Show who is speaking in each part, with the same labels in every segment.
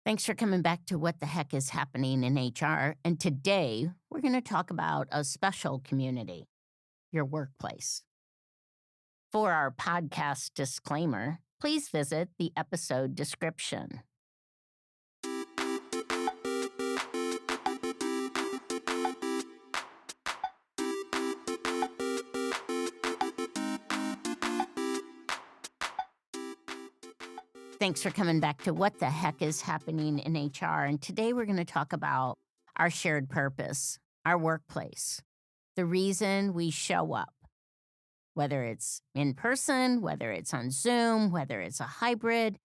Speaker 1: Thanks for coming back to What the Heck is Happening in HR. And today we're going to talk about a special community, your workplace. For our podcast disclaimer, please visit the episode description. Thanks for coming back to What the Heck is Happening in HR. And today we're going to talk about our shared purpose, our workplace, the reason we show up, whether it's in person, whether it's on Zoom, whether it's a hybrid.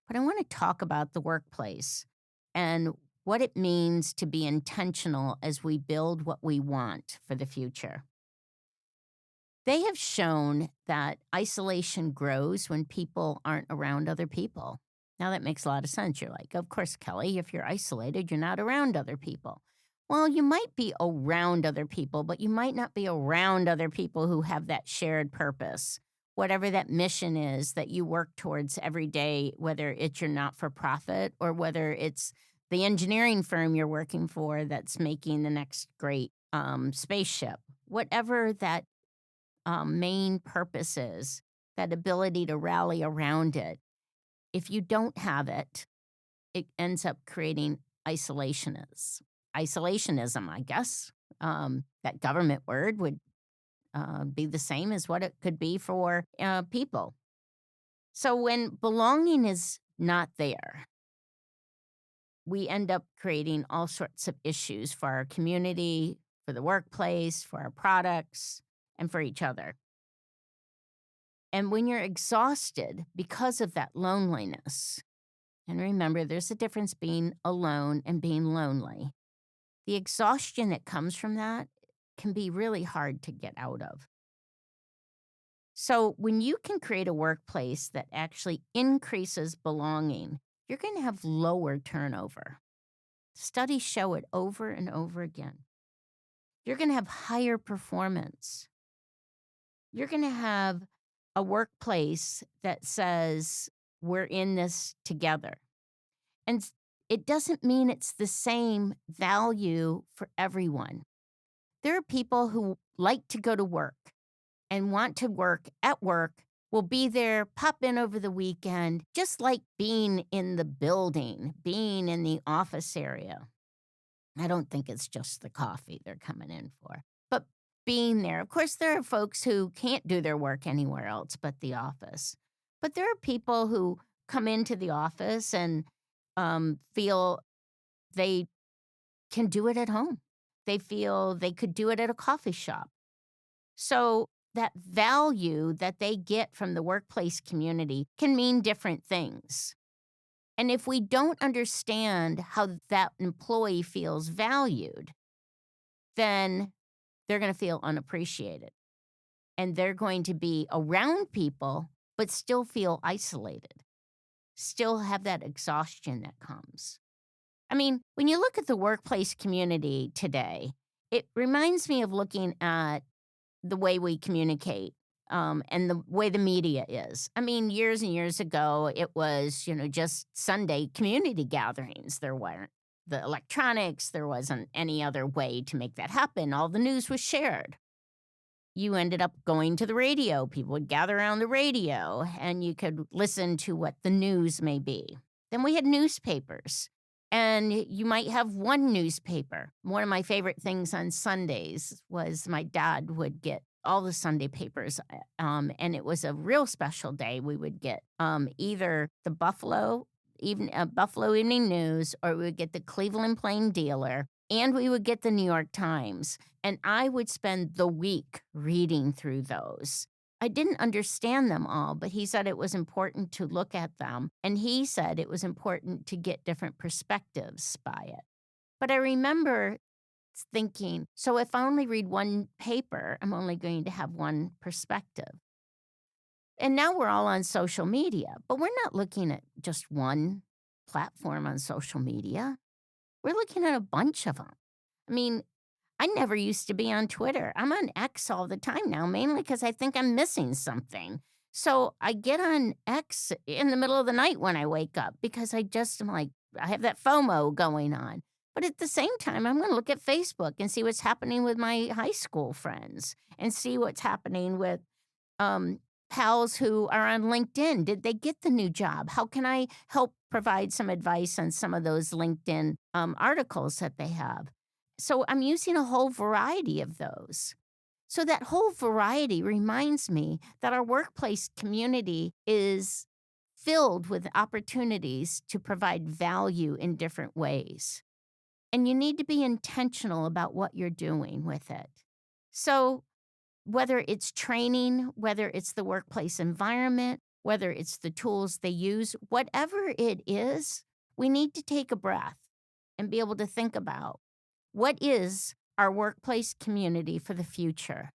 Speaker 1: But I want to talk about the workplace and what it means to be intentional as we build what we want for the future. They have shown that isolation grows when people aren't around other people. Now, that makes a lot of sense. You're like, of course, Kelly, if you're isolated, you're not around other people. Well, you might be around other people, but you might not be around other people who have that shared purpose, whatever that mission is that you work towards every day, whether it's your not for profit or whether it's the engineering firm you're working for that's making the next great spaceship, whatever that main purpose is, that ability to rally around it. If you don't have it, it ends up creating isolationism, I guess. That government word would be the same as what it could be for people. So when belonging is not there, we end up creating all sorts of issues for our community, for the workplace, for our products, and for each other. And when you're exhausted because of that loneliness, and remember, there's a difference being alone and being lonely. The exhaustion that comes from that can be really hard to get out of. So when you can create a workplace that actually increases belonging, you're going to have lower turnover. Studies show it over and over again. You're going to have higher performance. You're going to have a workplace that says, we're in this together. And it doesn't mean it's the same value for everyone. There are people who like to go to work and want to work at work, will be there, pop in over the weekend, just like being in the building, being in the office area. I don't think it's just the coffee they're coming in for, but being there. Of course, there are folks who can't do their work anywhere else but the office. But there are people who come into the office and feel they can do it at home. They feel they could do it at a coffee shop. So that value that they get from the workplace community can mean different things. And if we don't understand how that employee feels valued, then they're going to feel unappreciated. And they're going to be around people, but still feel isolated, still have that exhaustion that comes. I mean, when you look at the workplace community today, it reminds me of looking at the way we communicate and the way the media is. I mean, years and years ago, it was, just Sunday community gatherings. There weren't the electronics. There wasn't any other way to make that happen. All the news was shared. You ended up going to the radio. People would gather around the radio and you could listen to what the news may be. Then we had newspapers. And you might have one newspaper. One of my favorite things on Sundays was my dad would get all the Sunday papers, and it was a real special day. We would get either the Buffalo Evening News, or we would get the Cleveland Plain Dealer, and we would get the New York Times. And I would spend the week reading through those. I didn't understand them all, but he said it was important to look at them. And he said it was important to get different perspectives by it. But I remember thinking, so if I only read one paper, I'm only going to have one perspective. And now we're all on social media, but we're not looking at just one platform on social media. We're looking at a bunch of them. I mean, I never used to be on Twitter. I'm on X all the time now, mainly because I think I'm missing something. So I get on X in the middle of the night when I wake up because I just am like, I have that FOMO going on. But at the same time, I'm gonna look at Facebook and see what's happening with my high school friends and see what's happening with um, pals who are on LinkedIn. Did they get the new job? How can I help provide some advice on some of those LinkedIn articles that they have? So I'm using a whole variety of those. So that whole variety reminds me that our workplace community is filled with opportunities to provide value in different ways. And you need to be intentional about what you're doing with it. So whether it's training, whether it's the workplace environment, whether it's the tools they use, whatever it is, we need to take a breath and be able to think about what is our workplace community for the future.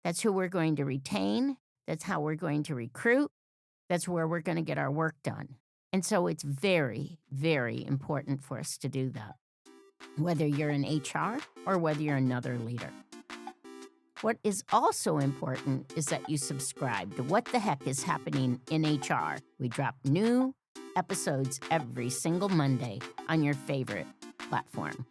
Speaker 1: That's who we're going to retain. That's how we're going to recruit. That's where we're going to get our work done. And so it's very, very important for us to do that, whether you're in HR or whether you're another leader. What is also important is that you subscribe to What the Heck is Happening in HR. We drop new episodes every single Monday on your favorite platform.